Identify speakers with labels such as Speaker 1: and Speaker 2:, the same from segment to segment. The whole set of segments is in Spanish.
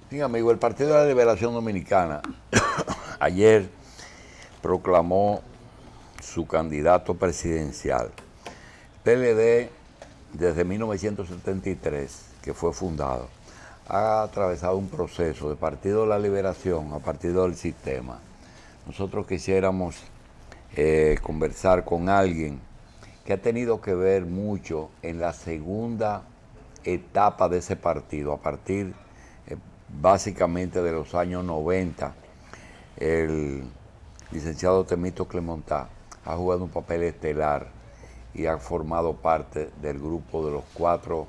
Speaker 1: Sí, amigo, el Partido de la Liberación Dominicana ayer proclamó su candidato presidencial. PLD, desde 1973, que fue fundado, ha atravesado un proceso de Partido de la Liberación a Partido del Sistema. Nosotros quisiéramos conversar con alguien que ha tenido que ver mucho en la segunda etapa de ese partido, a partir básicamente de los años 90. El licenciado Temístocles Montá ha jugado un papel estelar y ha formado parte del grupo de los 4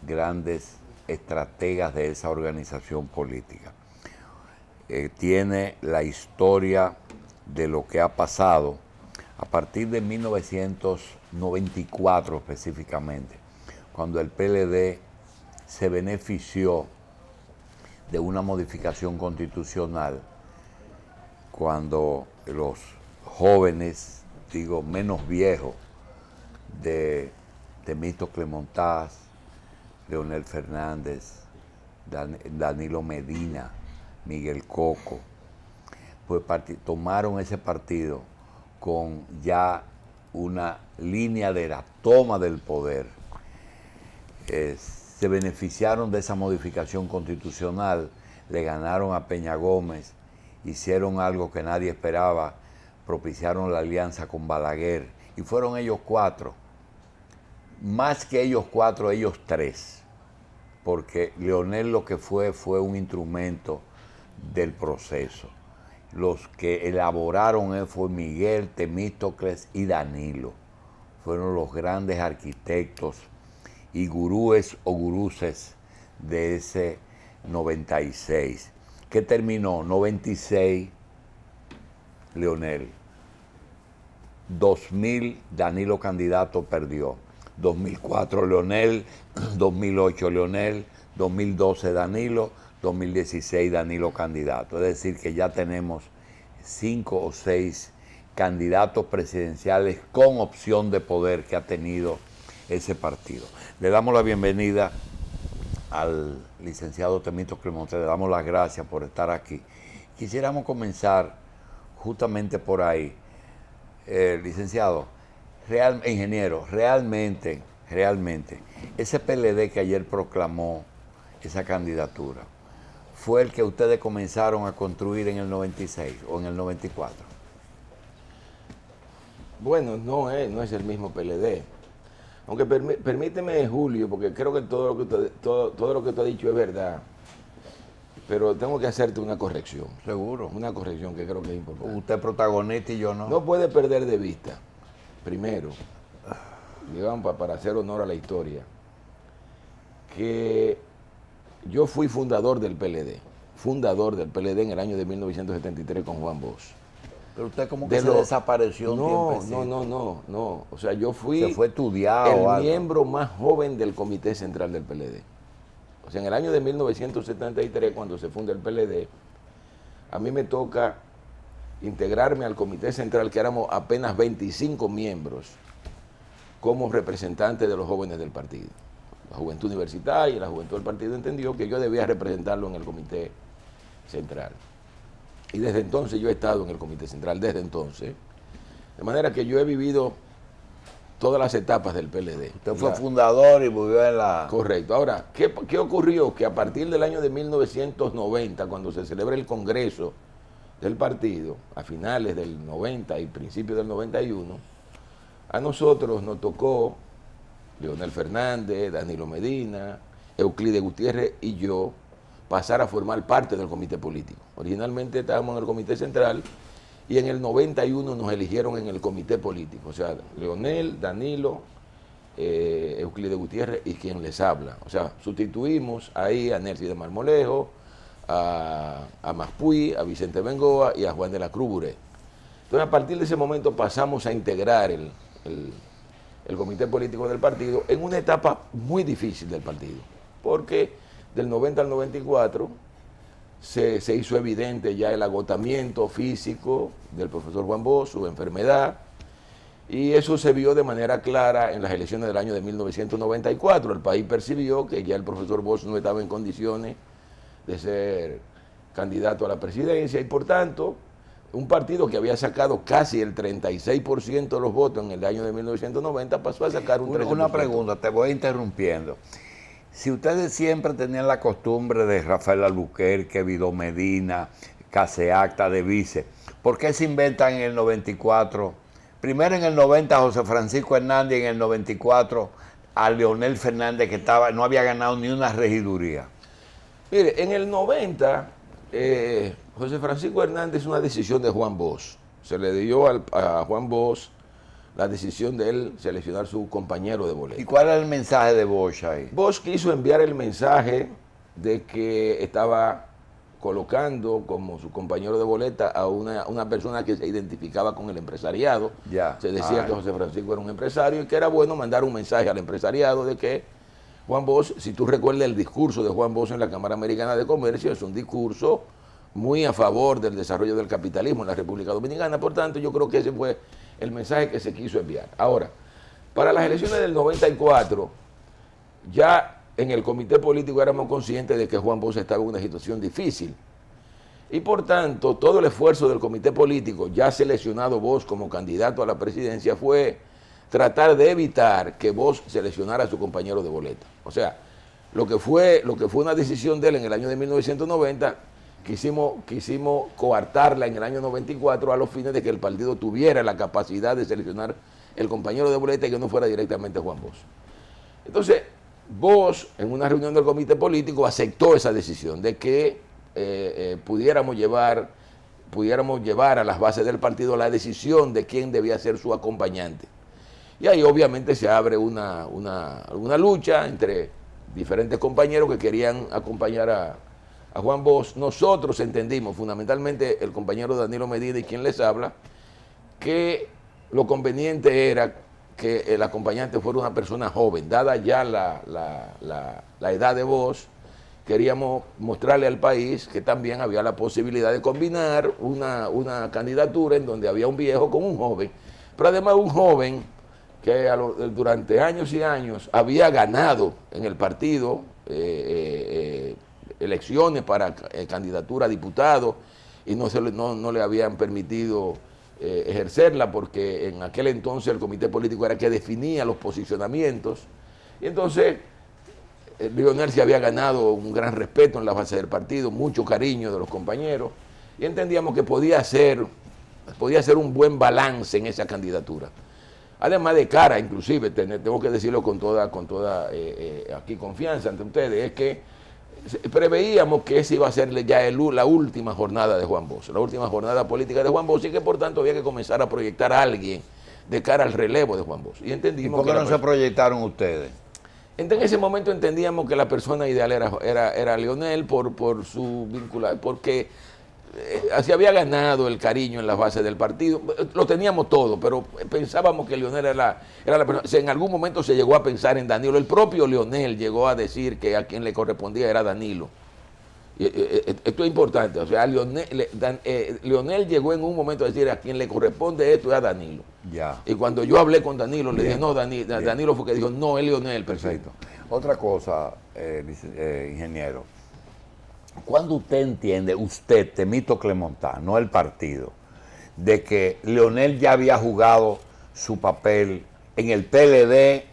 Speaker 1: grandes estrategas de esa organización política. Tiene la historia de lo que ha pasado a partir de 1994 específicamente, cuando el PLD se benefició de una modificación constitucional, cuando los jóvenes, digo menos viejos, de Temístocles Montá, Leonel Fernández, Danilo Medina, Miguel Coco, pues tomaron ese partido con ya una línea de la toma del poder. Se beneficiaron de esa modificación constitucional, le ganaron a Peña Gómez, hicieron algo que nadie esperaba, propiciaron la alianza con Balaguer, y fueron ellos 4, más que ellos 4, ellos 3, porque Leonel lo que fue un instrumento del proceso. Los que elaboraron fue Miguel, Temístocles y Danilo. Fueron los grandes arquitectos y gurúes o guruses de ese 96. ¿Qué terminó? 96, Leonel. 2000, Danilo candidato, perdió. 2004, Leonel. 2008, Leonel. 2012, Danilo. 2016, Danilo candidato. Es decir, que ya tenemos 5 o 6 candidatos presidenciales con opción de poder que ha tenido ese partido. Le damos la bienvenida al licenciado Temístocles Montá, le damos las gracias por estar aquí. Quisiéramos comenzar justamente por ahí. Licenciado, ingeniero, realmente, ese PLD que ayer proclamó esa candidatura, ¿fue el que ustedes comenzaron a construir en el 96 o en el 94?
Speaker 2: Bueno, no es el mismo PLD. Aunque permíteme, Julio, porque creo que todo lo que tú has dicho es verdad. Pero tengo que hacerte una corrección.
Speaker 1: Seguro.
Speaker 2: Una corrección que creo que es importante.
Speaker 1: Usted es protagonista y yo no.
Speaker 2: No puede perder de vista, primero, digamos, para hacer honor a la historia, que yo fui fundador del PLD en el año de 1973 con Juan Bosch.
Speaker 1: Pero usted como que se desapareció un tiempo.
Speaker 2: No. O sea, yo fui
Speaker 1: se fue estudiado,
Speaker 2: el miembro más joven del Comité Central del PLD. O sea, en el año de 1973, cuando se funda el PLD, a mí me toca integrarme al Comité Central, que éramos apenas 25 miembros, como representante de los jóvenes del partido. La juventud universitaria y la juventud del partido entendió que yo debía representarlo en el Comité Central. Y desde entonces yo he estado en el Comité Central, desde entonces. De manera que yo he vivido todas las etapas del PLD.
Speaker 1: Usted fue fundador y vivió en la...
Speaker 2: Correcto. Ahora, ¿qué ocurrió? Que a partir del año de 1990, cuando se celebra el Congreso del partido, a finales del 90 y principios del 91, a nosotros nos tocó Leonel Fernández, Danilo Medina, Euclides Gutiérrez y yo pasar a formar parte del comité político. Originalmente estábamos en el Comité Central y en el 91 nos eligieron en el comité político. O sea, Leonel, Danilo, Euclides Gutiérrez y quien les habla. O sea, sustituimos ahí a Nercy de Marmolejo, a Maspuy, a Vicente Bengoa y a Juan de la Cruz Buré. Entonces, a partir de ese momento pasamos a integrar el comité político del partido en una etapa muy difícil del partido, porque del 90 al 94 se hizo evidente ya el agotamiento físico del profesor Juan Bosch, su enfermedad, Y eso se vio de manera clara en las elecciones del año de 1994. El país percibió que ya el profesor Bosch no estaba en condiciones de ser candidato a la presidencia y por tanto un partido que había sacado casi el 36% de los votos en el año de 1990 pasó a sacar un 13%.
Speaker 1: Una pregunta, te voy interrumpiendo. Si ustedes siempre tenían la costumbre de Rafael Albuquerque, Vidó Medina, Caseacta de vice, ¿por qué se inventan en el 94? Primero en el 90 José Francisco Hernández y en el 94 a Leonel Fernández que no había ganado ni una regiduría.
Speaker 2: Mire, en el 90 José Francisco Hernández es una decisión de Juan Bosch. Se le dio a Juan Bosch la decisión de él seleccionar su compañero de boleta.
Speaker 1: ¿Y cuál era el mensaje de Bosch ahí?
Speaker 2: Bosch quiso enviar el mensaje de que estaba colocando como su compañero de boleta a una persona que se identificaba con el empresariado.
Speaker 1: Ya.
Speaker 2: Se decía que José Francisco era un empresario y que era bueno mandar un mensaje al empresariado de que Juan Bosch, si tú recuerdas el discurso de Juan Bosch en la Cámara Americana de Comercio, es un discurso muy a favor del desarrollo del capitalismo en la República Dominicana. Por tanto, yo creo que ese fue el mensaje que se quiso enviar. Ahora, para las elecciones del 94, ya en el comité político éramos conscientes de que Juan Bosch estaba en una situación difícil. Y por tanto, todo el esfuerzo del comité político, ya seleccionado Bosch como candidato a la presidencia, fue tratar de evitar que Bosch seleccionara a su compañero de boleta. O sea, lo que fue una decisión de él en el año de 1990, quisimos coartarla en el año 94 a los fines de que el partido tuviera la capacidad de seleccionar el compañero de boleta y que no fuera directamente Juan Bosch. Entonces, Bosch, en una reunión del comité político, aceptó esa decisión de que pudiéramos llevar a las bases del partido la decisión de quién debía ser su acompañante. Y ahí obviamente se abre una lucha entre diferentes compañeros que querían acompañar a Juan Bosch. Nosotros entendimos, fundamentalmente el compañero Danilo Medina y quien les habla, que lo conveniente era que el acompañante fuera una persona joven. Dada ya la edad de Bosch, queríamos mostrarle al país que también había la posibilidad de combinar una candidatura en donde había un viejo con un joven, pero además un joven que durante años y años había ganado en el partido elecciones para candidatura a diputado y no le habían permitido ejercerla porque en aquel entonces el comité político era que definía los posicionamientos. Y entonces Leonel se había ganado un gran respeto en la base del partido, mucho cariño de los compañeros, y entendíamos que podía ser un buen balance en esa candidatura. Además de cara, inclusive, tengo que decirlo con toda aquí confianza ante ustedes, es que preveíamos que esa iba a ser ya la última jornada de Juan Bosch, la última jornada política de Juan Bosch, y que por tanto había que comenzar a proyectar a alguien de cara al relevo de Juan Bosch. Y entendimos.
Speaker 1: ¿Y por qué no se proyectaron ustedes?
Speaker 2: En ese momento entendíamos que la persona ideal era Leonel por su vinculación, porque se había ganado el cariño en las bases del partido. Lo teníamos todo, pero pensábamos que Leonel era la persona. En algún momento se llegó a pensar en Danilo. El propio Leonel llegó a decir que a quien le correspondía era Danilo. Esto es importante. O sea, Leonel llegó en un momento a decir a quien le corresponde esto es a Danilo.
Speaker 1: Ya.
Speaker 2: Y cuando yo hablé con Danilo, le dije, no, Danilo fue que dijo, no, es Leonel. Perfecto.
Speaker 1: Otra cosa, ingeniero. ¿Cuándo usted entiende, usted, Temito Clemontán, no el partido, de que Leonel ya había jugado su papel en el PLD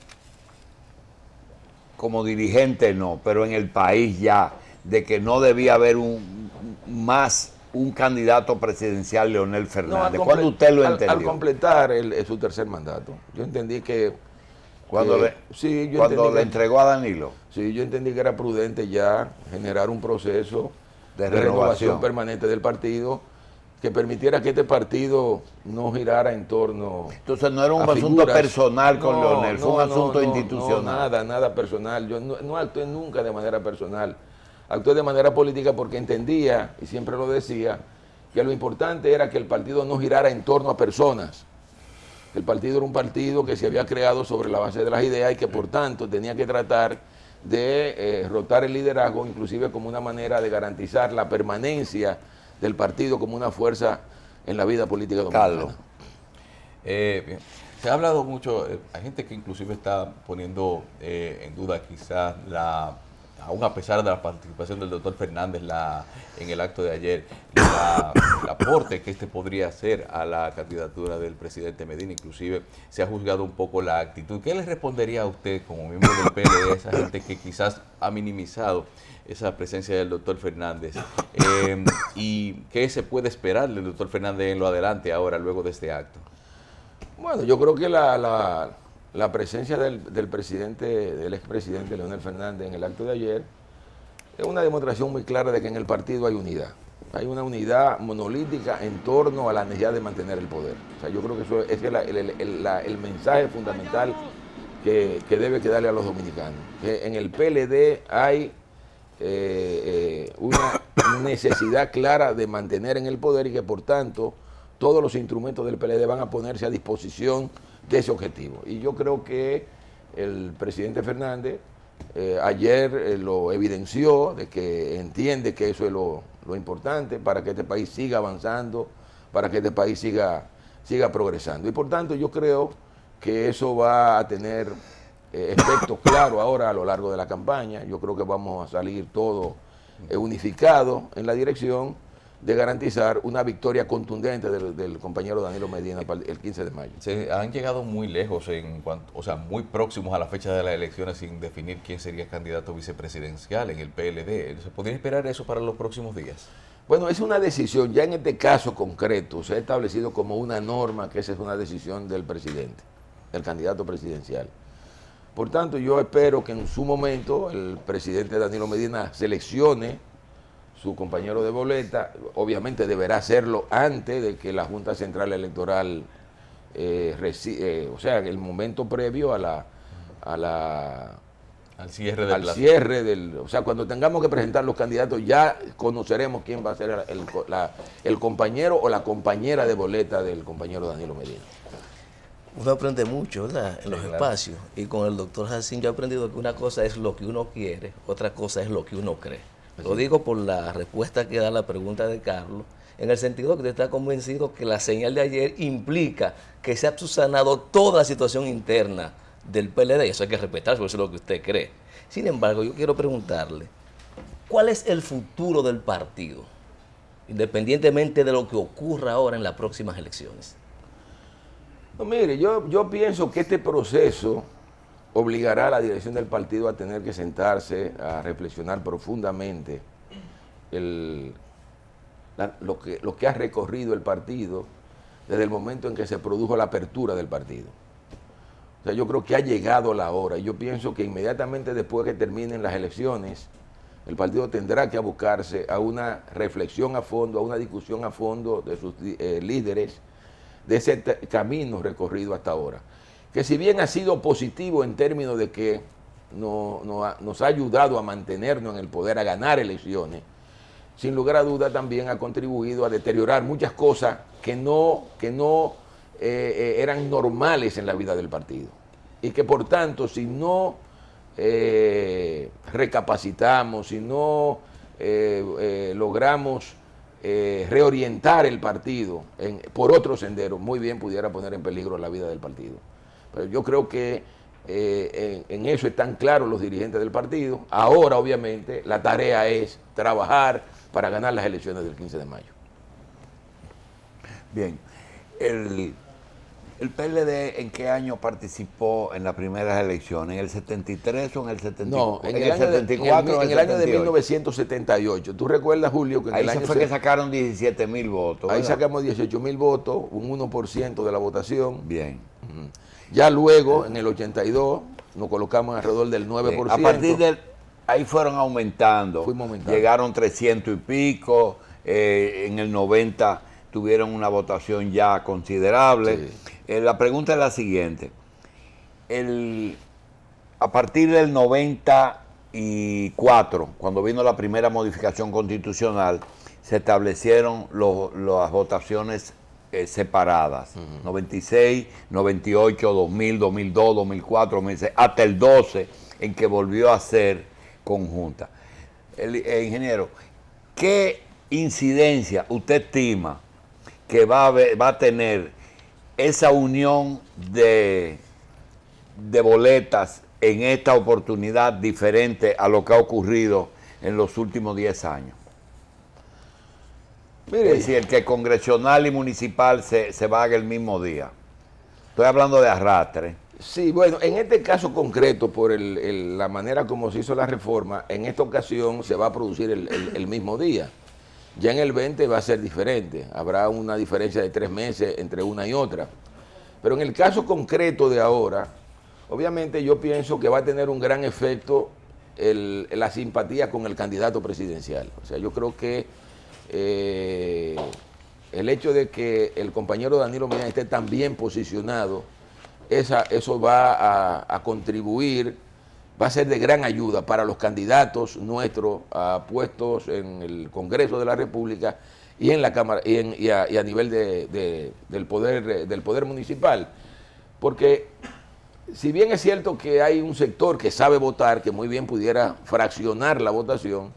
Speaker 1: como dirigente, no, pero en el país ya, de que no debía haber un candidato presidencial, Leonel Fernández? ¿Cuándo usted lo entendió?
Speaker 2: Al completar su tercer mandato. Yo entendí que...
Speaker 1: Cuando le entregó a Danilo.
Speaker 2: Sí, yo entendí que era prudente ya generar un proceso de renovación permanente del partido que permitiera que este partido no girara en torno.
Speaker 1: Entonces no era un asunto personal con Leonel, fue un asunto institucional.
Speaker 2: No, nada personal. Yo no actué nunca de manera personal. Actué de manera política porque entendía, y siempre lo decía, que lo importante era que el partido no girara en torno a personas. El partido era un partido que se había creado sobre la base de las ideas y que por tanto tenía que tratar de rotar el liderazgo, inclusive como una manera de garantizar la permanencia del partido como una fuerza en la vida política dominicana.
Speaker 1: Carlos,
Speaker 3: Se ha hablado mucho, hay gente que inclusive está poniendo en duda quizás aún a pesar de la participación del doctor Fernández en el acto de ayer, el aporte que este podría hacer a la candidatura del presidente Medina. Inclusive se ha juzgado un poco la actitud. ¿Qué le respondería a usted como miembro del PLD a esa gente que quizás ha minimizado esa presencia del doctor Fernández? ¿Y qué se puede esperar del doctor Fernández en lo adelante ahora, luego de este acto?
Speaker 2: Bueno, yo creo que la presencia del expresidente Leonel Fernández en el acto de ayer es una demostración muy clara de que en el partido hay unidad. Hay una unidad monolítica en torno a la necesidad de mantener el poder. O sea, yo creo que eso es el mensaje fundamental que debe quedarle a los dominicanos. Que en el PLD hay una necesidad clara de mantener en el poder y que por tanto todos los instrumentos del PLD van a ponerse a disposición de ese objetivo. Y yo creo que el presidente Fernández ayer lo evidenció, de que entiende que eso es lo importante para que este país siga avanzando, para que este país siga progresando. Y por tanto yo creo que eso va a tener efectos claros ahora a lo largo de la campaña. Yo creo que vamos a salir todos unificados en la dirección de garantizar una victoria contundente del compañero Danilo Medina el 15 de mayo.
Speaker 3: Se han llegado muy lejos, o sea, muy próximos a la fecha de las elecciones sin definir quién sería candidato vicepresidencial en el PLD. ¿Se podría esperar eso para los próximos días?
Speaker 2: Bueno, es una decisión, ya en este caso concreto, se ha establecido como una norma que esa es una decisión del presidente, del candidato presidencial. Por tanto, yo espero que en su momento el presidente Danilo Medina seleccione su compañero de boleta. Obviamente deberá hacerlo antes de que la Junta Central Electoral, o sea, en el momento previo al cierre o sea, cuando tengamos que presentar los candidatos ya conoceremos quién va a ser el compañero o la compañera de boleta del compañero Danilo Medina.
Speaker 4: Uno aprende mucho, ¿verdad?, en los espacios. Y con el doctor Jacín yo he aprendido que una cosa es lo que uno quiere, otra cosa es lo que uno cree. Lo digo por la respuesta que da la pregunta de Carlos, en el sentido que usted está convencido que la señal de ayer implica que se ha subsanado toda la situación interna del PLD, y eso hay que respetar, eso es lo que usted cree. Sin embargo, yo quiero preguntarle, ¿cuál es el futuro del partido, independientemente de lo que ocurra ahora en las próximas elecciones?
Speaker 2: No, mire, yo pienso que este proceso obligará a la dirección del partido a tener que sentarse a reflexionar profundamente lo que ha recorrido el partido desde el momento en que se produjo la apertura del partido. O sea, yo creo que ha llegado la hora. Yo pienso que inmediatamente después que terminen las elecciones, el partido tendrá que abocarse a una reflexión a fondo, a una discusión a fondo de sus líderes, de ese camino recorrido hasta ahora. Que si bien ha sido positivo en términos de que nos ha ayudado a mantenernos en el poder, a ganar elecciones, sin lugar a duda también ha contribuido a deteriorar muchas cosas que no eran normales en la vida del partido. Y que por tanto, si no recapacitamos, si no logramos reorientar el partido por otro sendero, muy bien pudiera poner en peligro la vida del partido. Pero yo creo que en eso están claros los dirigentes del partido. Ahora, obviamente, la tarea es trabajar para ganar las elecciones del 15 de mayo.
Speaker 1: Bien. ¿El PLD en qué año participó en las primeras elecciones? ¿En el 73 o en el 74?
Speaker 2: No, en el 74 en el año de 1978. ¿Tú recuerdas, Julio, que en
Speaker 1: ahí
Speaker 2: el año
Speaker 1: fue que sacaron 17,000 votos?
Speaker 2: Ahí
Speaker 1: ¿verdad?
Speaker 2: sacamos 18,000 votos, un 1% de la votación.
Speaker 1: Bien.
Speaker 2: Ya luego, en el 82, nos colocamos alrededor del 9%.
Speaker 1: Bien. A partir ahí fueron aumentando.
Speaker 2: Fuimos aumentando.
Speaker 1: Llegaron 300 y pico. En el 90 tuvieron una votación ya considerable. Sí. La pregunta es la siguiente. A partir del 94, cuando vino la primera modificación constitucional, se establecieron las votaciones separadas. 96, 98, 2000, 2002, 2004, 2006, hasta el 12, en que volvió a ser conjunta. Ingeniero, ¿qué incidencia usted estima que va a tener esa unión de boletas en esta oportunidad diferente a lo que ha ocurrido en los últimos 10 años?
Speaker 2: Mire,
Speaker 1: Es decir, el que congresional y municipal se va el mismo día. Estoy hablando de arrastre.
Speaker 2: sí, bueno, en este caso concreto, por la manera como se hizo la reforma, en esta ocasión se va a producir el mismo día. Ya en el 20 va a ser diferente, habrá una diferencia de 3 meses entre una y otra. Pero en el caso concreto de ahora, obviamente yo pienso que va a tener un gran efecto la simpatía con el candidato presidencial. O sea, yo creo que el hecho de que el compañero Danilo Medina esté tan bien posicionado, eso va a contribuir, va a ser de gran ayuda para los candidatos nuestros a puestos en el Congreso de la República y en la Cámara y a nivel del poder municipal. Porque si bien es cierto que hay un sector que sabe votar, que muy bien pudiera fraccionar la votación,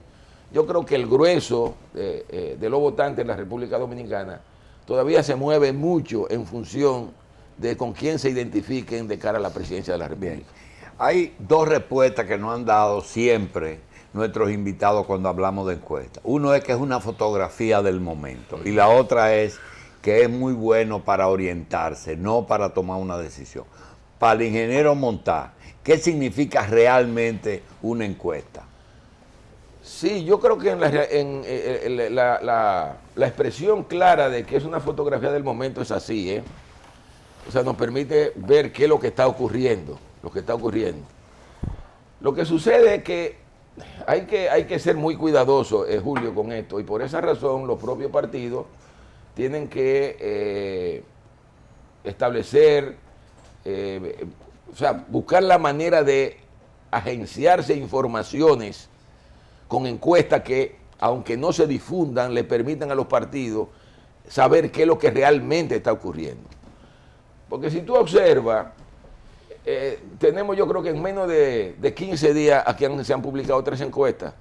Speaker 2: yo creo que el grueso de los votantes en la República Dominicana todavía se mueve mucho en función de con quién se identifiquen de cara a la presidencia de la República.
Speaker 1: Bien. Hay dos respuestas que nos han dado siempre nuestros invitados cuando hablamos de encuestas. Uno es que es una fotografía del momento y la otra es que es muy bueno para orientarse, no para tomar una decisión. Para el ingeniero Montá, ¿qué significa realmente una encuesta?
Speaker 2: Sí, yo creo que la expresión clara de que es una fotografía del momento es así, ¿eh? O sea, nos permite ver qué es lo que está ocurriendo, Lo que sucede es que hay que ser muy cuidadoso, Julio, con esto, y por esa razón los propios partidos tienen que establecer, o sea, buscar la manera de agenciarse informaciones con encuestas que, aunque no se difundan, le permitan a los partidos saber qué es lo que realmente está ocurriendo. Porque si tú observas, tenemos, yo creo que en menos de 15 días aquí se han publicado 3 encuestas,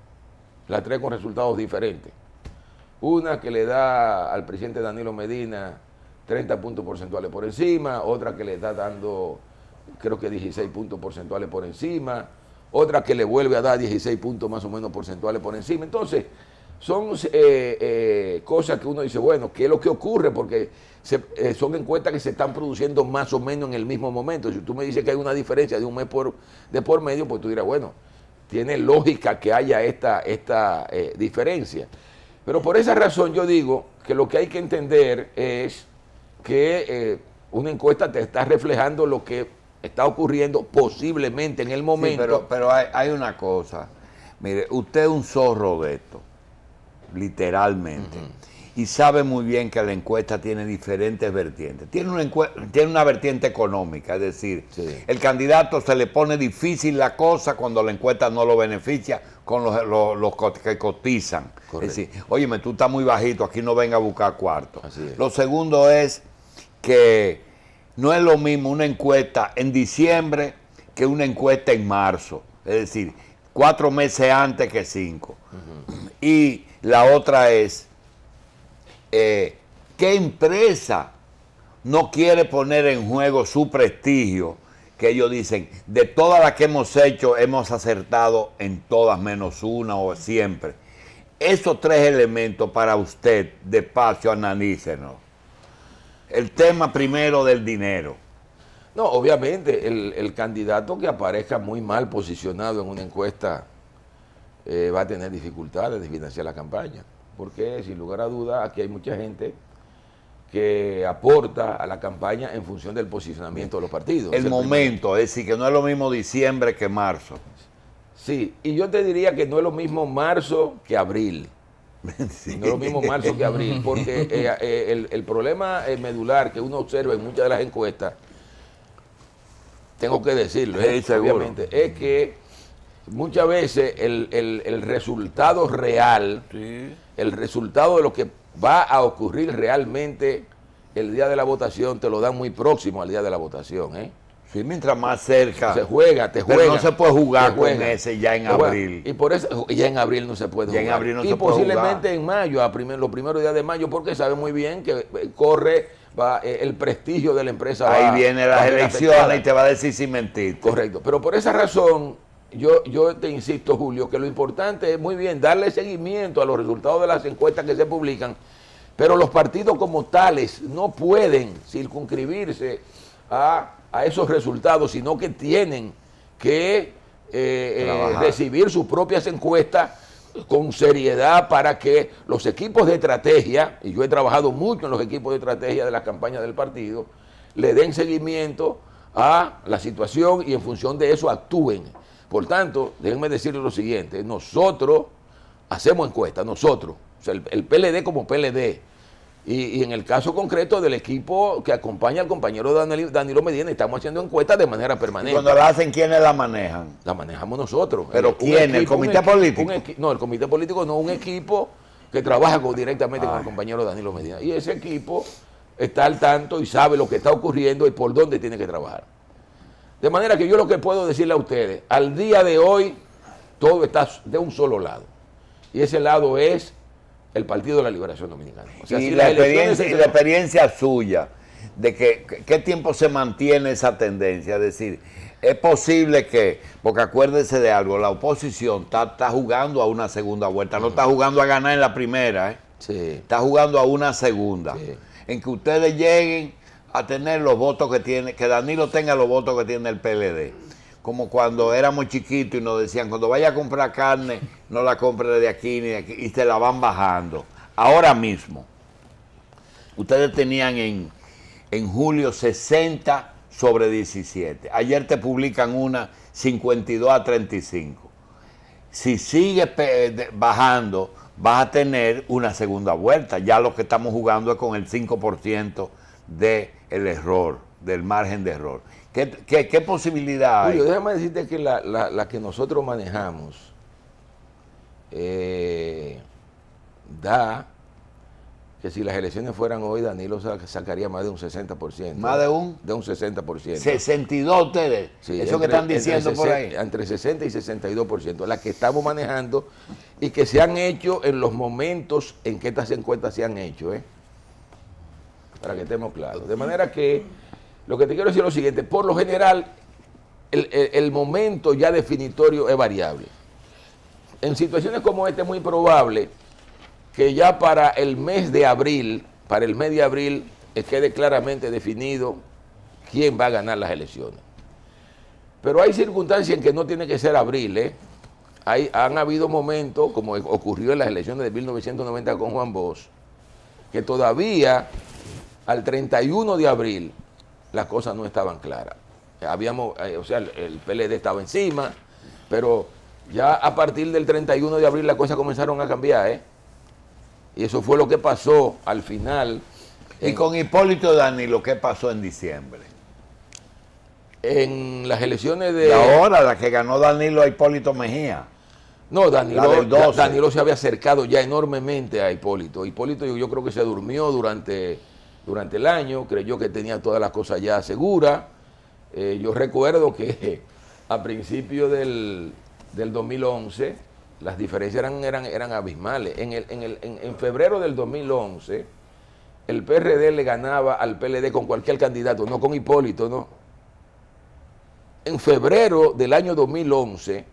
Speaker 2: las 3 con resultados diferentes. Una que le da al presidente Danilo Medina 30 puntos porcentuales por encima, otra que le está dando, creo que 16 puntos porcentuales por encima, otra que le vuelve a dar 16 puntos más o menos porcentuales por encima. Entonces, son cosas que uno dice, bueno, ¿qué es lo que ocurre? Porque son encuestas que se están produciendo más o menos en el mismo momento. Si tú me dices que hay una diferencia de un mes de por medio, pues tú dirás, bueno, tiene lógica que haya esta diferencia. Pero por esa razón yo digo que lo que hay que entender es que una encuesta te está reflejando lo que está ocurriendo posiblemente en el momento.
Speaker 1: Sí, pero hay una cosa. Mire, usted es un zorro de esto, literalmente. Y sabe muy bien que la encuesta tiene diferentes vertientes. Tiene una vertiente económica, es decir,
Speaker 2: Sí.
Speaker 1: el candidato se le pone difícil la cosa cuando la encuesta no lo beneficia con los que cotizan.
Speaker 2: Correcto.
Speaker 1: Es decir, óyeme, tú estás muy bajito, aquí no venga a buscar cuarto.
Speaker 2: Así es.
Speaker 1: Lo segundo es que no es lo mismo una encuesta en diciembre que una encuesta en marzo. Es decir, 4 meses antes que 5. Y la otra es, ¿qué empresa no quiere poner en juego su prestigio? Que ellos dicen, de todas las que hemos hecho, hemos acertado en todas menos una o siempre. Esos 3 elementos para usted, despacio, analícenos. El tema primero del dinero.
Speaker 2: No, obviamente, el candidato que aparezca muy mal posicionado en una encuesta va a tener dificultades de financiar la campaña. Porque, sin lugar a dudas, aquí hay mucha gente que aporta a la campaña en función del posicionamiento de los partidos.
Speaker 1: El momento, es decir, que no es lo mismo diciembre que marzo.
Speaker 2: Sí, y yo te diría que no es lo mismo marzo que abril.
Speaker 1: Sí.
Speaker 2: No es lo mismo marzo que abril, porque el problema medular que uno observa en muchas de las encuestas, tengo que decirlo,
Speaker 1: Sí, seguro.
Speaker 2: obviamente, es que muchas veces el resultado real, el resultado de lo que va a ocurrir realmente el día de la votación, te lo dan muy próximo al día de la votación, ¿eh?
Speaker 1: Sí, mientras más cerca.
Speaker 2: Se juega, te juega.
Speaker 1: Pero no se puede jugar
Speaker 2: te
Speaker 1: con
Speaker 2: juega.
Speaker 1: ese ya en
Speaker 2: Te juega.
Speaker 1: abril.
Speaker 2: Y por eso, ya en abril no se puede
Speaker 1: Ya en
Speaker 2: jugar.
Speaker 1: abril no
Speaker 2: y
Speaker 1: se puede
Speaker 2: posiblemente
Speaker 1: jugar.
Speaker 2: en mayo, los primeros días de mayo, porque sabe muy bien que corre el prestigio de la empresa
Speaker 1: Ahí
Speaker 2: va,
Speaker 1: viene
Speaker 2: va a
Speaker 1: las
Speaker 2: ver
Speaker 1: elecciones
Speaker 2: afectada.
Speaker 1: y te va a decir si mentiste.
Speaker 2: Correcto, pero por esa razón yo te insisto, Julio, que lo importante es muy bien darle seguimiento a los resultados de las encuestas que se publican, pero los partidos como tales no pueden circunscribirse a esos resultados, sino que tienen que recibir sus propias encuestas con seriedad para que los equipos de estrategia, y yo he trabajado mucho en los equipos de estrategia de las campañas del partido, le den seguimiento a la situación y en función de eso actúen. Por tanto, déjenme decirles lo siguiente, nosotros hacemos encuestas, nosotros, o sea, el PLD como PLD, y en el caso concreto del equipo que acompaña al compañero Danilo Medina, estamos haciendo encuestas de manera
Speaker 1: Y
Speaker 2: permanente.
Speaker 1: cuando la hacen, ¿quiénes la manejan?
Speaker 2: La manejamos nosotros.
Speaker 1: ¿Pero quién? ¿El comité político?
Speaker 2: No, el comité político no, un equipo que trabaja directamente con el compañero Danilo Medina. Y ese equipo está al tanto y sabe lo que está ocurriendo y por dónde tiene que trabajar. De manera que yo lo que puedo decirle a ustedes, al día de hoy, todo está de un solo lado. Y ese lado es el Partido de la Liberación Dominicana. O sea,
Speaker 1: Y
Speaker 2: si
Speaker 1: la
Speaker 2: las elecciones
Speaker 1: experiencia suya, de qué tiempo se mantiene esa tendencia, es decir, es posible que, porque acuérdense de algo, la oposición está jugando a una segunda vuelta, no está jugando a ganar en la primera,
Speaker 2: Sí.
Speaker 1: está jugando a una segunda,
Speaker 2: Sí.
Speaker 1: en que ustedes lleguen a tener los votos que tiene, que Danilo tenga los votos que tiene el PLD. Como cuando éramos chiquitos y nos decían, cuando vaya a comprar carne, no la compre de aquí ni de aquí, y se la van bajando. Ahora mismo, ustedes tenían en julio 60 sobre 17. Ayer te publican una 52-35. Si sigue bajando, vas a tener una segunda vuelta. Ya lo que estamos jugando es con el 5% del error, del margen de error. ¿Qué posibilidad hay?
Speaker 2: Julio, déjame decirte que la que nosotros manejamos da que si las elecciones fueran hoy, Danilo sacaría más de un 60%.
Speaker 1: ¿Más de un?
Speaker 2: De un 60%.
Speaker 1: 62 ustedes.
Speaker 2: Sí,
Speaker 1: eso que están diciendo por ahí.
Speaker 2: Entre 60 y 62%, las que estamos manejando y que se han hecho en los momentos en que estas encuestas se han hecho, para que estemos claros. De manera que lo que te quiero decir es lo siguiente, por lo general el momento ya definitorio es variable. En situaciones como esta es muy probable que ya para el mes de abril, quede claramente definido quién va a ganar las elecciones. Pero hay circunstancias en que no tiene que ser abril, Han habido momentos, como ocurrió en las elecciones de 1990 con Juan Bosch, que todavía al 31 de abril las cosas no estaban claras. El PLD estaba encima, pero ya a partir del 31 de abril las cosas comenzaron a cambiar, Y eso fue lo que pasó al final.
Speaker 1: Y con Hipólito Danilo, ¿qué pasó en diciembre?
Speaker 2: En las elecciones de...
Speaker 1: Y ahora, la que ganó Danilo a Hipólito Mejía.
Speaker 2: No,
Speaker 1: La del 12.
Speaker 2: Danilo se había acercado ya enormemente a Hipólito. Hipólito yo creo que se durmió durante el año, creyó que tenía todas las cosas ya seguras. Yo recuerdo que a principio del 2011 las diferencias eran abismales. En febrero del 2011 el PRD le ganaba al PLD con cualquier candidato, no con Hipólito, no. En febrero del año 2011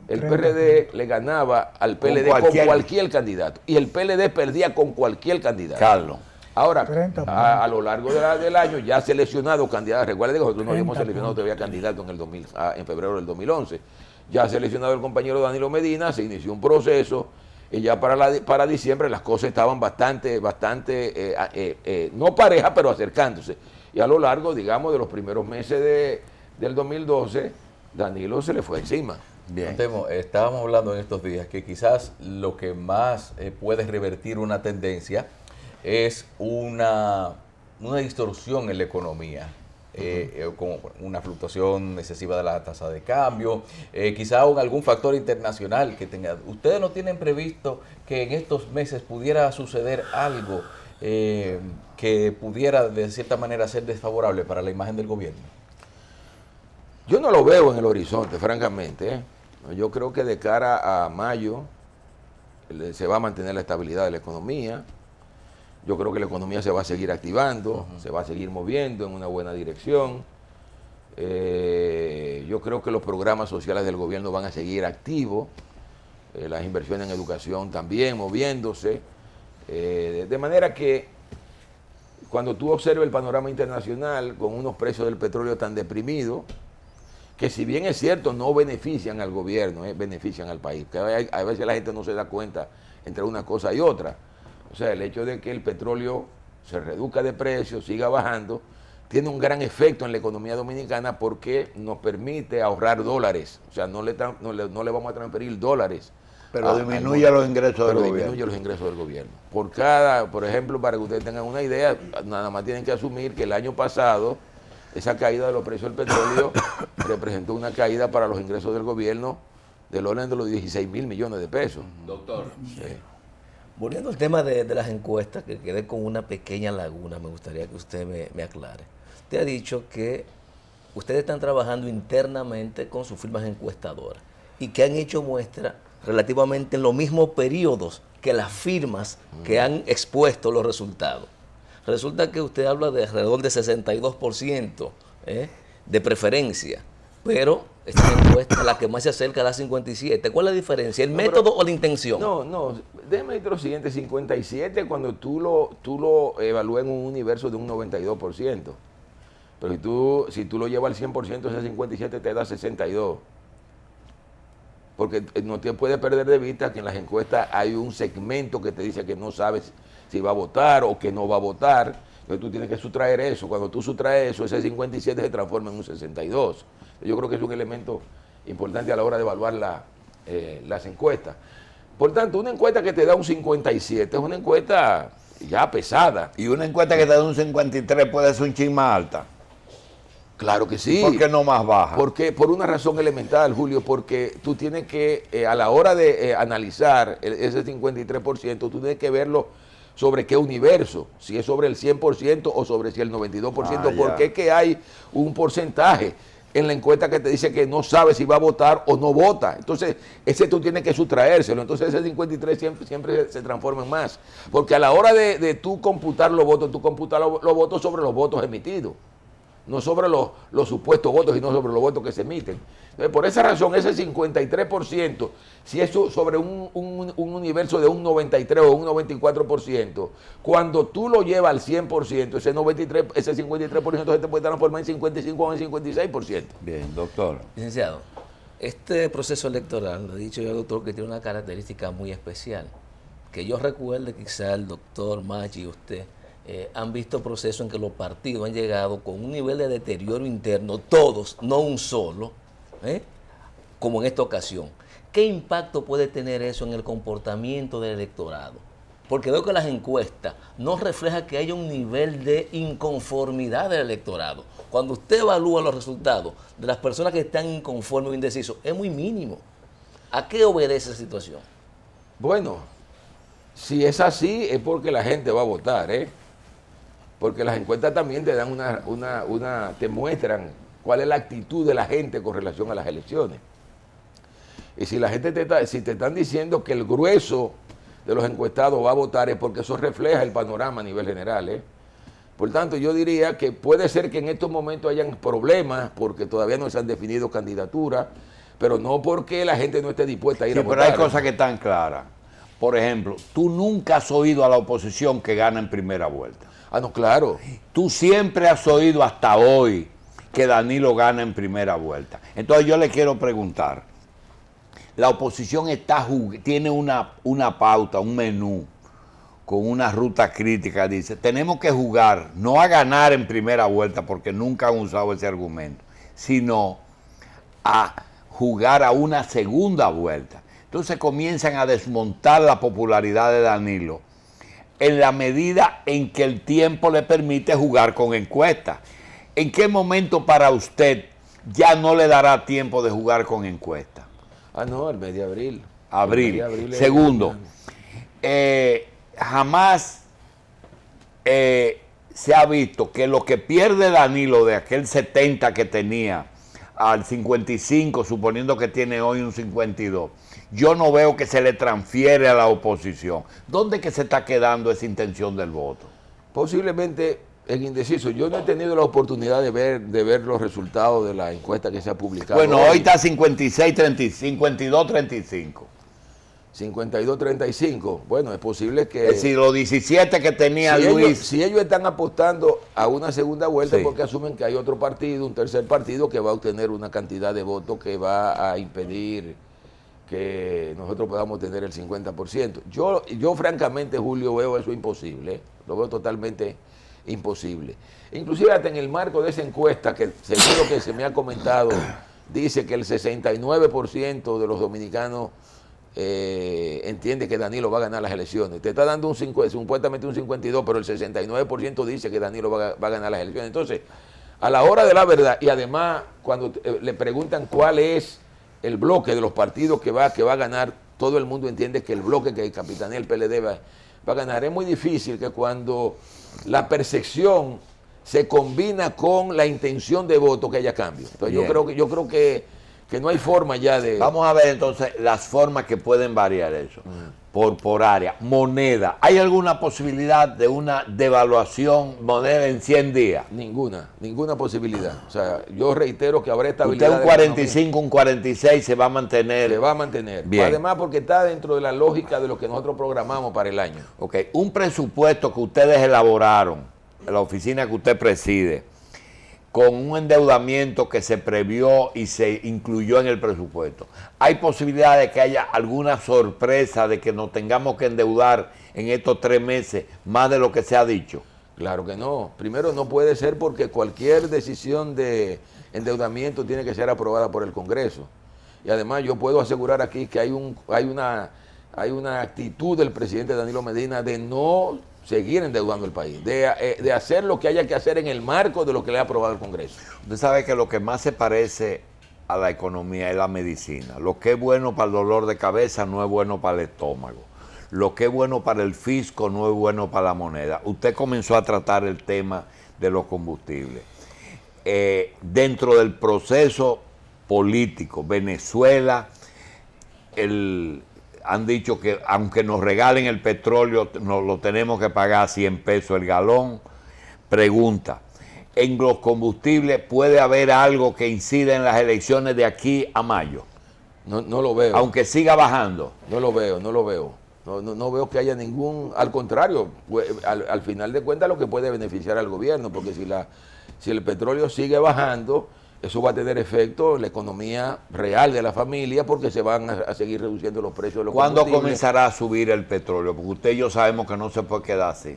Speaker 2: el PRD le ganaba al PLD con cualquier candidato y el PLD perdía con cualquier candidato.
Speaker 1: Carlos.
Speaker 2: Ahora, a lo largo del año ya ha seleccionado candidatos. Recuerden que nosotros no habíamos seleccionado todavía candidatos en febrero del 2011. Ya ha seleccionado el compañero Danilo Medina, se inició un proceso y ya para diciembre las cosas estaban bastante, no parejas, pero acercándose. Y a lo largo, digamos, de los primeros meses del 2012, Danilo se le fue encima.
Speaker 1: Bien.
Speaker 3: Estábamos hablando en estos días que quizás lo que más puede revertir una tendencia es una distorsión en la economía, como una fluctuación excesiva de la tasa de cambio, quizá algún factor internacional que tenga. ¿Ustedes no tienen previsto que en estos meses pudiera suceder algo que pudiera de cierta manera ser desfavorable para la imagen del gobierno?
Speaker 2: Yo no lo veo en el horizonte, francamente. Yo creo que de cara a mayo se va a mantener la estabilidad de la economía. Yo creo que la economía se va a seguir activando, se va a seguir moviendo en una buena dirección. Yo creo que los programas sociales del gobierno van a seguir activos, las inversiones en educación también moviéndose, de manera que cuando tú observes el panorama internacional con unos precios del petróleo tan deprimidos, que si bien es cierto no benefician al gobierno, benefician al país, que a veces la gente no se da cuenta entre una cosa y otra. O sea, el hecho de que el petróleo se reduzca de precio, siga bajando, tiene un gran efecto en la economía dominicana porque nos permite ahorrar dólares. O sea, no le vamos a transferir dólares.
Speaker 1: Pero disminuye los ingresos del gobierno.
Speaker 2: Disminuye los ingresos del gobierno. Por ejemplo, para que ustedes tengan una idea, nada más tienen que asumir que el año pasado esa caída de los precios del petróleo representó una caída para los ingresos del gobierno del orden de los 16.000 millones de pesos.
Speaker 3: Doctor.
Speaker 2: Sí.
Speaker 4: Volviendo al tema de las encuestas, que quedé con una pequeña laguna, me gustaría que usted me aclare. Usted ha dicho que ustedes están trabajando internamente con sus firmas encuestadoras y que han hecho muestra relativamente en los mismos periodos que las firmas que han expuesto los resultados. Resulta que usted habla de alrededor de 62% de preferencia, pero esta encuesta, la que más se acerca, da 57%. ¿Cuál es la diferencia? ¿El método o la intención?
Speaker 2: No, déjame decir lo siguiente, 57 cuando tú lo evalúas en un universo de un 92%. Pero si tú lo llevas al 100%, ese 57 te da 62%. Porque no te puedes perder de vista que en las encuestas hay un segmento que te dice que no sabes si va a votar o que no va a votar. Entonces tú tienes que sustraer eso. Cuando tú sustraes eso, ese 57 se transforma en un 62. Yo creo que es un elemento importante a la hora de evaluar las encuestas. Por tanto, una encuesta que te da un 57 es una encuesta ya pesada.
Speaker 1: Y una encuesta que te da un 53 puede ser un chin más alta.
Speaker 2: Claro que sí.
Speaker 1: ¿Por qué no más baja?
Speaker 2: Porque por una razón elemental, Julio, porque tú tienes que, a la hora de analizar ese 53%, tú tienes que verlo sobre qué universo, si es sobre el 100% o sobre si el 92%, porque es que hay un porcentaje en la encuesta que te dice que no sabe si va a votar o no vota. Entonces, ese tú tienes que sustraérselo. Entonces, ese 53 siempre se transforma en más. Porque a la hora de tú computar los votos, tú computas los votos sobre los votos emitidos. No sobre los supuestos votos, sino sobre los votos que se emiten. Entonces, por esa razón, ese 53%, si es sobre un universo de un 93 o un 94%, cuando tú lo llevas al 100%, ese 53% se te puede transformar en 55 o en 56%.
Speaker 1: Bien, doctor.
Speaker 4: Licenciado, este proceso electoral, lo he dicho yo, doctor, que tiene una característica muy especial. Que yo recuerde, quizá el doctor Maggi y usted, han visto procesos en que los partidos han llegado con un nivel de deterioro interno, todos, no un solo, como en esta ocasión. ¿Qué impacto puede tener eso en el comportamiento del electorado? Porque veo que las encuestas no reflejan que haya un nivel de inconformidad del electorado. Cuando usted evalúa los resultados de las personas que están inconformes o indecisos, es muy mínimo. ¿A qué obedece esa situación?
Speaker 2: Bueno, si es así, es porque la gente va a votar, porque las encuestas también te dan te muestran cuál es la actitud de la gente con relación a las elecciones. Y si la gente si te están diciendo que el grueso de los encuestados va a votar, es porque eso refleja el panorama a nivel general, Por tanto, yo diría que puede ser que en estos momentos hayan problemas porque todavía no se han definido candidaturas, pero no porque la gente no esté dispuesta a ir a votar.
Speaker 1: Pero hay cosas que están claras. Por ejemplo, tú nunca has oído a la oposición que gana en primera vuelta.
Speaker 2: Ah, no, claro.
Speaker 1: Tú siempre has oído hasta hoy que Danilo gana en primera vuelta. Entonces yo le quiero preguntar, la oposición tiene una pauta, un menú, con una ruta crítica, dice, tenemos que jugar, no a ganar en primera vuelta, porque nunca han usado ese argumento, sino a jugar a una segunda vuelta. Entonces comienzan a desmontar la popularidad de Danilo en la medida en que el tiempo le permite jugar con encuestas. ¿En qué momento para usted ya no le dará tiempo de jugar con encuestas?
Speaker 2: Ah, no, el mes de abril.
Speaker 1: Abril. Segundo, jamás se ha visto que lo que pierde Danilo de aquel 70 que tenía al 55, suponiendo que tiene hoy un 52, yo no veo que se le transfiere a la oposición. ¿Dónde es que se está quedando esa intención del voto?
Speaker 2: Posiblemente en indeciso. Yo no he tenido la oportunidad de ver los resultados de la encuesta que se ha publicado.
Speaker 1: Bueno, hoy está 52-35.
Speaker 2: 52-35. Bueno, es posible que...
Speaker 1: Es decir, los 17 que tenía Luis...
Speaker 2: si ellos están apostando a una segunda vuelta,
Speaker 1: sí,
Speaker 2: porque asumen que hay otro partido, un tercer partido, que va a obtener una cantidad de votos que va a impedir que nosotros podamos tener el 50%. Yo francamente, Julio, veo eso imposible. Lo veo totalmente imposible. Inclusive hasta en el marco de esa encuesta, que según lo que se me ha comentado, dice que el 69% de los dominicanos entiende que Danilo va a ganar las elecciones. Te está dando supuestamente un 52%, pero el 69% dice que Danilo va a ganar las elecciones. Entonces, a la hora de la verdad, y además cuando le preguntan cuál es el bloque de los partidos que va a ganar, todo el mundo entiende que el bloque que capitanea el PLD va a ganar. Es muy difícil que cuando la percepción se combina con la intención de voto que haya cambio. Entonces yo creo que no hay forma ya de...
Speaker 1: Vamos a ver entonces las formas que pueden variar eso. Por área. Moneda. ¿Hay alguna posibilidad de una devaluación moneda en 100 días?
Speaker 2: Ninguna posibilidad. O sea, yo reitero que habrá estabilidad.
Speaker 1: Usted un 45, un 46 se va a mantener.
Speaker 2: Se va a mantener.
Speaker 1: Bien.
Speaker 2: Además porque está dentro de la lógica de lo que nosotros programamos para el año.
Speaker 1: Ok. Un presupuesto que ustedes elaboraron, en la oficina que usted preside, con un endeudamiento que se previó y se incluyó en el presupuesto. ¿Hay posibilidad de que haya alguna sorpresa de que nos tengamos que endeudar en estos 3 meses más de lo que se ha dicho?
Speaker 2: Claro que no. Primero, no puede ser porque cualquier decisión de endeudamiento tiene que ser aprobada por el Congreso. Y además yo puedo asegurar aquí que hay una actitud del presidente Danilo Medina de no seguir endeudando el país, de hacer lo que haya que hacer en el marco de lo que le ha aprobado el Congreso.
Speaker 1: Usted sabe que lo que más se parece a la economía es la medicina. Lo que es bueno para el dolor de cabeza no es bueno para el estómago. Lo que es bueno para el fisco no es bueno para la moneda. Usted comenzó a tratar el tema de los combustibles. Dentro del proceso político, Venezuela, han dicho que aunque nos regalen el petróleo, nos lo tenemos que pagar a 100 pesos el galón. Pregunta, ¿en los combustibles puede haber algo que incida en las elecciones de aquí a mayo?
Speaker 2: No lo veo.
Speaker 1: Aunque siga bajando.
Speaker 2: No lo veo. No veo que haya ningún... Al contrario, al final de cuentas lo que puede beneficiar al gobierno, porque si el petróleo sigue bajando, eso va a tener efecto en la economía real de la familia, porque se van a seguir reduciendo los precios de los
Speaker 1: combustibles. ¿Cuándo comenzará a subir el petróleo? Porque usted y yo sabemos que no se puede quedar así.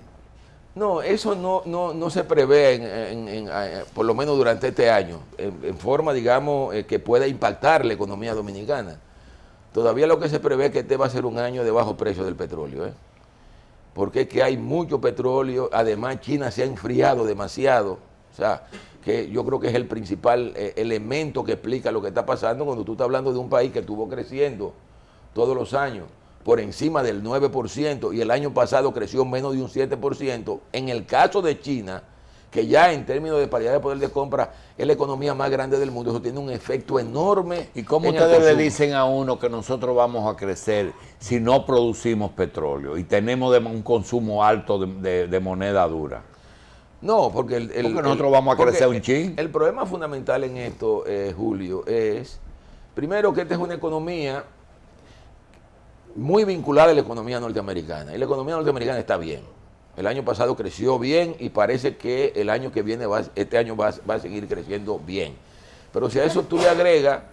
Speaker 2: No, eso no se prevé, por lo menos durante este año, en forma, digamos, que pueda impactar la economía dominicana. Todavía lo que se prevé es que este va a ser un año de bajo precio del petróleo, porque es que hay mucho petróleo. Además, China se ha enfriado demasiado. O sea, que yo creo que es el principal elemento que explica lo que está pasando cuando tú estás hablando de un país que estuvo creciendo todos los años por encima del 9% y el año pasado creció menos de un 7%. En el caso de China, que ya en términos de paridad de poder de compra es la economía más grande del mundo, eso tiene un efecto enorme.
Speaker 1: ¿Y cómo ustedes le dicen a uno que nosotros vamos a crecer si no producimos petróleo y tenemos un consumo alto de moneda dura?
Speaker 2: No, porque
Speaker 1: nosotros vamos a crecer un chin.
Speaker 2: El problema fundamental en esto, Julio, es primero que esta es una economía muy vinculada a la economía norteamericana. Y la economía norteamericana está bien. El año pasado creció bien y parece que el año que viene, este año va a seguir creciendo bien. Pero si a eso tú le agregas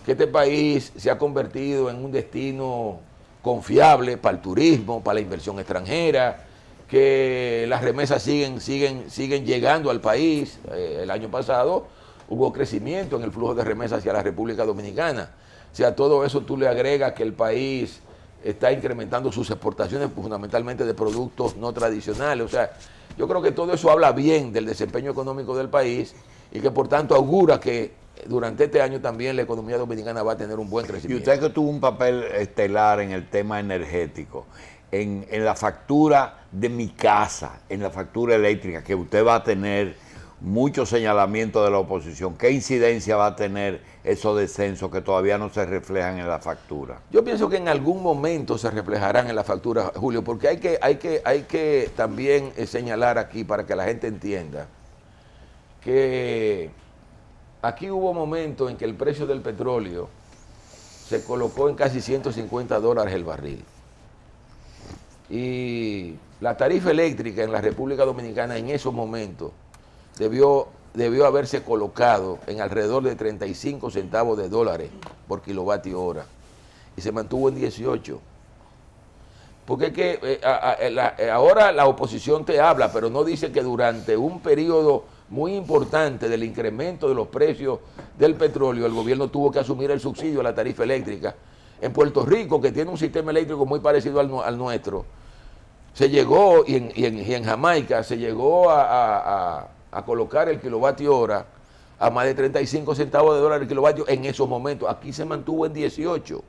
Speaker 2: que este país se ha convertido en un destino confiable para el turismo, para la inversión extranjera, que las remesas siguen llegando al país. El año pasado hubo crecimiento en el flujo de remesas hacia la República Dominicana. O sea, todo eso tú le agregas que el país está incrementando sus exportaciones fundamentalmente de productos no tradicionales. O sea, yo creo que todo eso habla bien del desempeño económico del país y que por tanto augura que durante este año también la economía dominicana va a tener un buen crecimiento.
Speaker 1: Y usted que tuvo un papel estelar en el tema energético, en la factura de mi casa, en la factura eléctrica, que usted va a tener muchos señalamientos de la oposición. ¿Qué incidencia va a tener esos descensos que todavía no se reflejan en la factura?
Speaker 2: Yo pienso que en algún momento se reflejarán en la factura, Julio, porque hay que también señalar aquí para que la gente entienda que aquí hubo momentos en que el precio del petróleo se colocó en casi $150 el barril. Y la tarifa eléctrica en la República Dominicana en esos momentos debió haberse colocado en alrededor de 35 centavos de dólares por kilovatio hora y se mantuvo en 18. Porque es que ahora la oposición te habla, pero no dice que durante un periodo muy importante del incremento de los precios del petróleo, el gobierno tuvo que asumir el subsidio a la tarifa eléctrica. En Puerto Rico, que tiene un sistema eléctrico muy parecido al nuestro, se llegó, y en Jamaica se llegó a colocar el kilovatio hora a más de 35 centavos de dólar el kilovatio en esos momentos. Aquí se mantuvo en 18.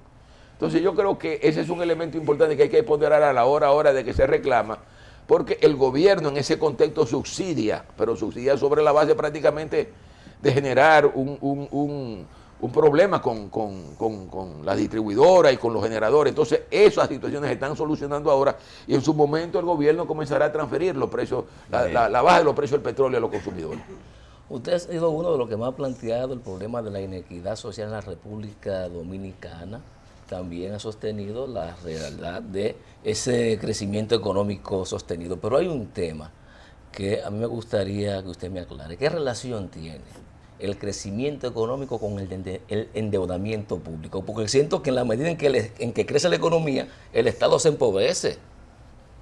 Speaker 2: Entonces yo creo que ese es un elemento importante que hay que ponderar a la hora de que se reclama, porque el gobierno en ese contexto subsidia, pero subsidia sobre la base prácticamente de generar un problema con la distribuidora y con los generadores. Entonces esas situaciones se están solucionando ahora y en su momento el gobierno comenzará a transferir los precios, la baja de los precios del petróleo a los consumidores.
Speaker 4: Usted ha sido uno de los que más ha planteado el problema de la inequidad social en la República Dominicana. También ha sostenido la realidad de ese crecimiento económico sostenido. Pero hay un tema que a mí me gustaría que usted me aclare. ¿Qué relación tiene el crecimiento económico con el endeudamiento público? Porque siento que en la medida en que crece la economía, el Estado se empobrece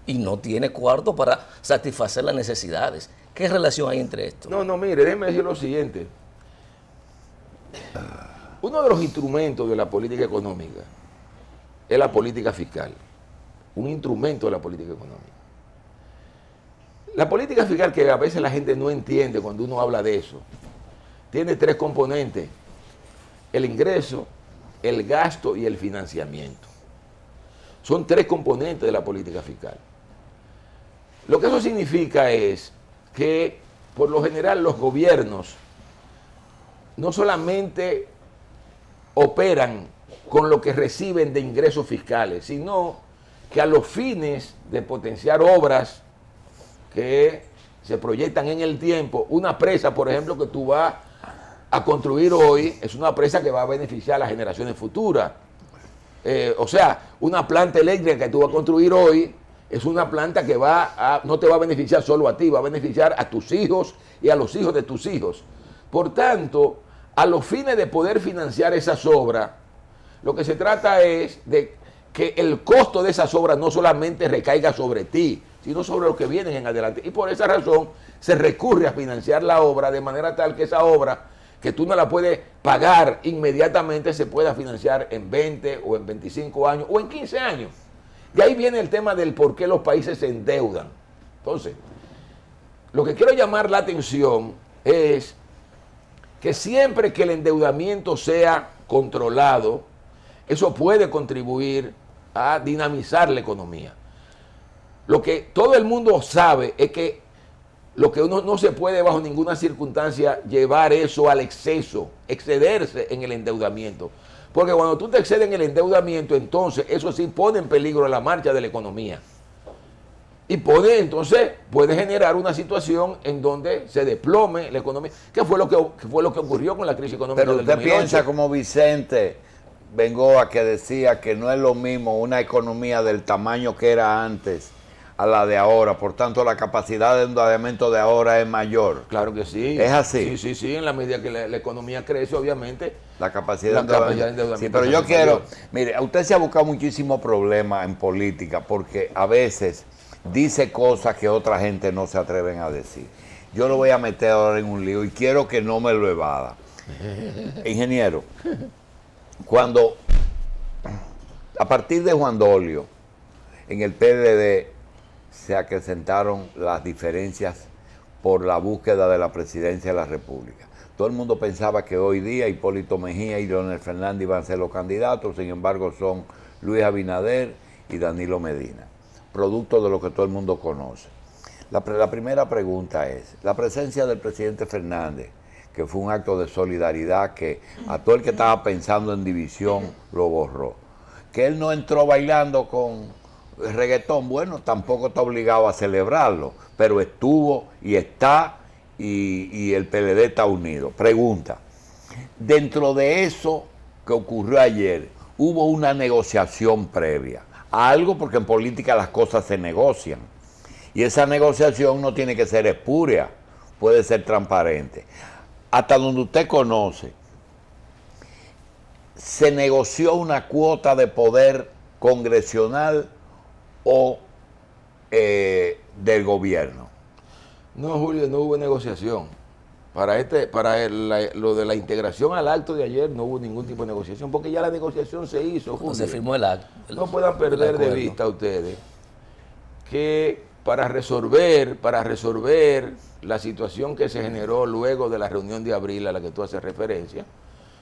Speaker 4: y no tiene cuarto para satisfacer las necesidades. ¿Qué relación hay entre esto?
Speaker 2: No, mire, déjeme decir lo siguiente. Uno de los instrumentos de la política económica es la política fiscal, un instrumento de la política económica. La política fiscal, que a veces la gente no entiende cuando uno habla de eso, tiene tres componentes: el ingreso, el gasto y el financiamiento. Son tres componentes de la política fiscal. Lo que eso significa es que, por lo general, los gobiernos no solamente operan con lo que reciben de ingresos fiscales, sino que a los fines de potenciar obras que se proyectan en el tiempo, una presa, por ejemplo, que tú vas a construir hoy, es una presa que va a beneficiar a las generaciones futuras. O sea, una planta eléctrica que tú vas a construir hoy es una planta que no te va a beneficiar solo a ti, va a beneficiar a tus hijos y a los hijos de tus hijos. Por tanto, a los fines de poder financiar esas obras, lo que se trata es de que el costo de esas obras no solamente recaiga sobre ti, sino sobre los que vienen en adelante. Y por esa razón se recurre a financiar la obra de manera tal que esa obra, que tú no la puedes pagar inmediatamente, se pueda financiar en 20 o en 25 años o en 15 años. De ahí viene el tema del por qué los países se endeudan. Entonces, lo que quiero llamar la atención es que siempre que el endeudamiento sea controlado, eso puede contribuir a dinamizar la economía. Lo que todo el mundo sabe es que lo que uno no se puede bajo ninguna circunstancia llevar eso al exceso, excederse en el endeudamiento. Porque cuando tú te excedes en el endeudamiento, entonces eso sí pone en peligro la marcha de la economía. Y entonces puede generar una situación en donde se desplome la economía. ¿Qué fue lo que ocurrió con la crisis económica del 2008?
Speaker 1: Pero usted piensa como Vicente Bengoa, que decía que no es lo mismo una economía del tamaño que era antes a la de ahora, por tanto la capacidad de endeudamiento de ahora es mayor.
Speaker 2: Claro que sí.
Speaker 1: ¿Es así?
Speaker 2: Sí, en la medida que la economía crece, obviamente.
Speaker 1: La capacidad de endeudamiento. Sí, pero yo quiero, mire, usted se ha buscado muchísimos problemas en política porque a veces dice cosas que otra gente no se atreven a decir. Yo lo voy a meter ahora en un lío y quiero que no me lo evada. Ingeniero, cuando a partir de Juan Dolio, en el PLD se acrecentaron las diferencias por la búsqueda de la presidencia de la República. Todo el mundo pensaba que hoy día Hipólito Mejía y Leonel Fernández iban a ser los candidatos, sin embargo son Luis Abinader y Danilo Medina, producto de lo que todo el mundo conoce. La primera pregunta es, la presencia del presidente Fernández, que fue un acto de solidaridad que a todo el que estaba pensando en división lo borró. Que él no entró bailando con reggaetón, bueno, tampoco está obligado a celebrarlo, pero estuvo y está y el PLD está unido. Pregunta, dentro de eso que ocurrió ayer, hubo una negociación previa a algo, porque en política las cosas se negocian y esa negociación no tiene que ser espúrea, puede ser transparente. Hasta donde usted conoce, ¿se negoció una cuota de poder congresional o del gobierno?
Speaker 2: No, Julio, no hubo negociación. Lo de la integración al acto de ayer no hubo ningún tipo de negociación, porque ya la negociación se hizo, Julio.
Speaker 4: Se firmó el acto.
Speaker 2: No puedan perder de vista ustedes que para resolver la situación que se generó luego de la reunión de abril a la que tú haces referencia,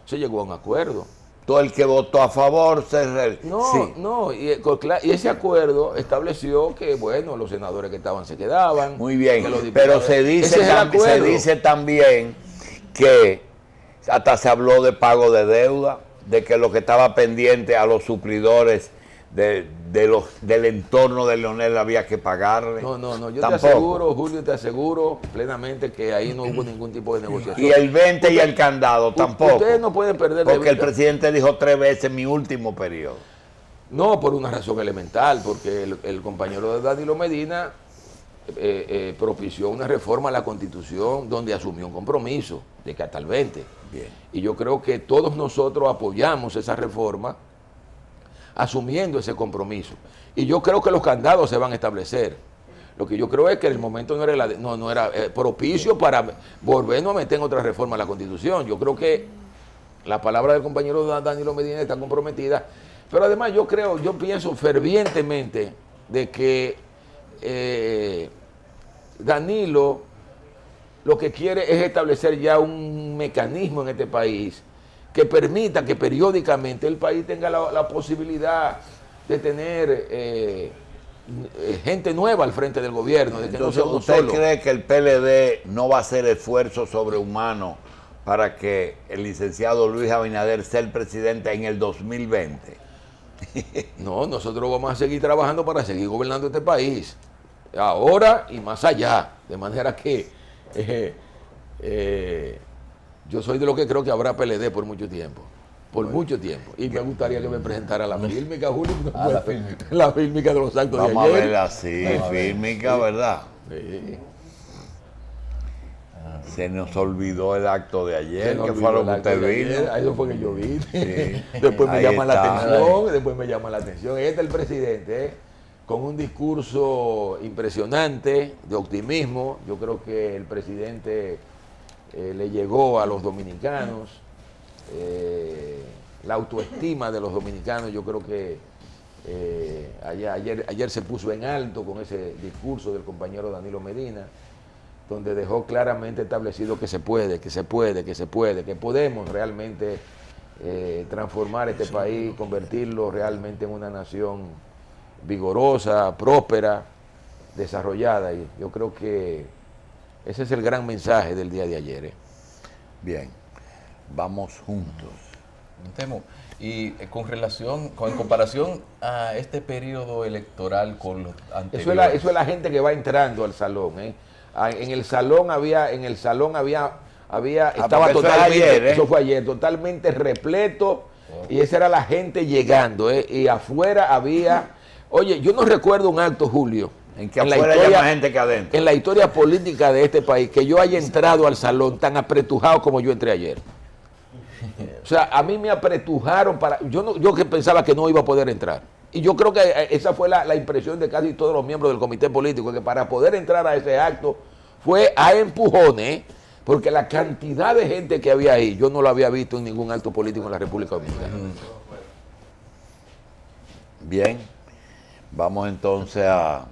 Speaker 2: se llegó a un acuerdo.
Speaker 1: Todo el que votó a favor
Speaker 2: y ese acuerdo estableció que, bueno, los senadores que estaban se quedaban.
Speaker 1: Muy bien, pero se dice también que hasta se habló de pago de deuda, de que lo que estaba pendiente a los suplidores del entorno de Leonel había que pagarle.
Speaker 2: No, yo tampoco. Te aseguro, Julio, te aseguro plenamente que ahí no hubo ningún tipo de negociación.
Speaker 1: Y el 20 y el candado tampoco.
Speaker 2: Ustedes no pueden perder de
Speaker 1: porque
Speaker 2: vista.
Speaker 1: El presidente dijo 3 veces mi último periodo.
Speaker 2: No, por una razón elemental, porque el compañero de Danilo Medina propició una reforma a la Constitución donde asumió un compromiso de que hasta el 20.
Speaker 1: Bien.
Speaker 2: Y yo creo que todos nosotros apoyamos esa reforma asumiendo ese compromiso. Y yo creo que los candados se van a establecer. Lo que yo creo es que el momento no era propicio para volvernos a meter en otra reforma a la Constitución. Yo creo que la palabra del compañero Danilo Medina está comprometida, pero además yo pienso fervientemente de que Danilo lo que quiere es establecer ya un mecanismo en este país que permita que periódicamente el país tenga la posibilidad de tener gente nueva al frente del gobierno, de que
Speaker 1: entonces,
Speaker 2: no sea
Speaker 1: ¿usted
Speaker 2: solo.
Speaker 1: cree que el PLD no va a hacer esfuerzos sobrehumanos para que el licenciado Luis Abinader sea el presidente en el 2020?
Speaker 2: No, nosotros vamos a seguir trabajando para seguir gobernando este país, ahora y más allá, de manera que yo soy de los que creo que habrá PLD por mucho tiempo. Mucho tiempo. Y me gustaría que me presentara la fílmica, Julio. La fílmica de los actos de ayer.
Speaker 1: Vamos a verla así, fílmica, ¿verdad?
Speaker 2: Sí.
Speaker 1: Se nos olvidó el acto de ayer, que fue lo que usted vino.
Speaker 2: Eso fue que yo vi.
Speaker 1: Sí.
Speaker 2: Después me llama la
Speaker 1: Ahí
Speaker 2: atención. Este es el presidente, con un discurso impresionante, de optimismo. Yo creo que el presidente le llegó a los dominicanos, la autoestima de los dominicanos. Yo creo que ayer se puso en alto con ese discurso del compañero Danilo Medina, donde dejó claramente establecido que se puede, que podemos realmente transformar este país, convertirlo realmente en una nación vigorosa, próspera, desarrollada. Y yo creo que ese es el gran mensaje del día de ayer.
Speaker 1: Bien, vamos juntos.
Speaker 3: Y en comparación a este periodo electoral con los anteriores.
Speaker 2: Eso es la gente que va entrando al salón. En el salón estaba totalmente,
Speaker 1: ayer,
Speaker 2: eso fue ayer, totalmente repleto, y esa era la gente llegando, y afuera había, oye, yo no recuerdo un acto, Julio,
Speaker 1: en que afuera hay más gente que adentro,
Speaker 2: en la historia política de este país, que yo haya entrado al salón tan apretujado como yo entré ayer. O sea, a mí me apretujaron yo que pensaba que no iba a poder entrar. Y yo creo que esa fue la impresión de casi todos los miembros del comité político, que para poder entrar a ese acto fue a empujones, porque la cantidad de gente que había ahí, yo no lo había visto en ningún acto político en la República Dominicana.
Speaker 1: Bien, vamos entonces a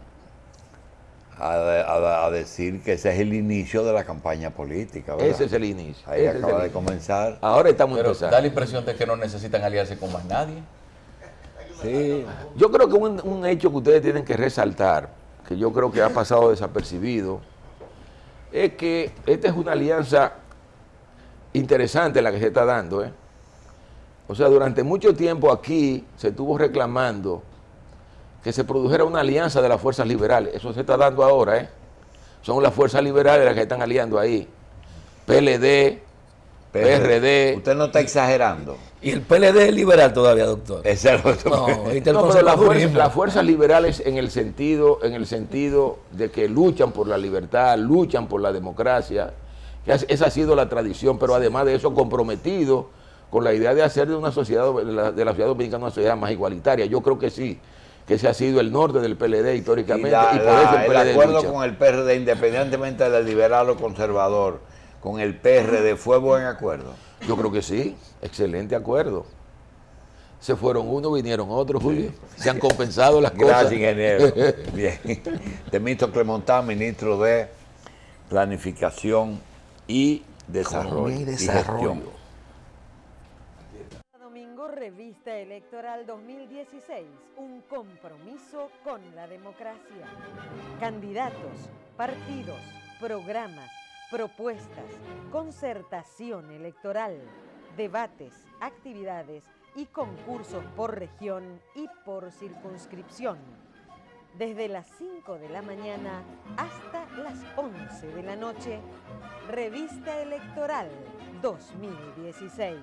Speaker 1: decir que ese es el inicio de la campaña política, ¿verdad?
Speaker 2: Ese es el inicio.
Speaker 1: Ahí acaba de comenzar.
Speaker 2: Ahora estamos
Speaker 3: Pero
Speaker 2: empezando.
Speaker 3: da la impresión de que no necesitan aliarse con más nadie.
Speaker 1: Sí.
Speaker 2: Yo creo que un hecho que ustedes tienen que resaltar, que yo creo que ha pasado desapercibido, es que esta es una alianza interesante la que se está dando, ¿eh? O sea, durante mucho tiempo aquí se estuvo reclamando que se produjera una alianza de las fuerzas liberales. Eso se está dando ahora, ¿eh? Son las fuerzas liberales las que están aliando ahí. PLD, PRD.
Speaker 1: Usted no está exagerando.
Speaker 4: Y el PLD es liberal todavía, doctor.
Speaker 1: Ese es el
Speaker 4: No,
Speaker 2: No, pero las fuerzas liberales en el sentido de que luchan por la libertad, luchan por la democracia. Esa ha sido la tradición, pero además de eso comprometido con la idea de hacer de una sociedad, de la sociedad dominicana una sociedad más igualitaria. Yo creo que sí, que ese ha sido el norte del PLD históricamente. Y por eso el PLD
Speaker 1: el acuerdo
Speaker 2: lucha.
Speaker 1: con el PRD, independientemente del liberal o conservador, con el PRD, ¿fue buen acuerdo?
Speaker 2: Yo creo que sí, excelente acuerdo. Se fueron unos, vinieron otros, Julio. Se han compensado las cosas.
Speaker 1: Gracias, ingeniero. Bien. Temístocles Montán, ministro de Planificación y Desarrollo.
Speaker 4: Economía y Desarrollo.
Speaker 5: Domingo, Revista Electoral 2016, un compromiso con la democracia. Candidatos, partidos, programas, propuestas, concertación electoral, debates, actividades y concursos por región y por circunscripción. Desde las 5 de la mañana hasta las 11 de la noche, Revista Electoral 2016.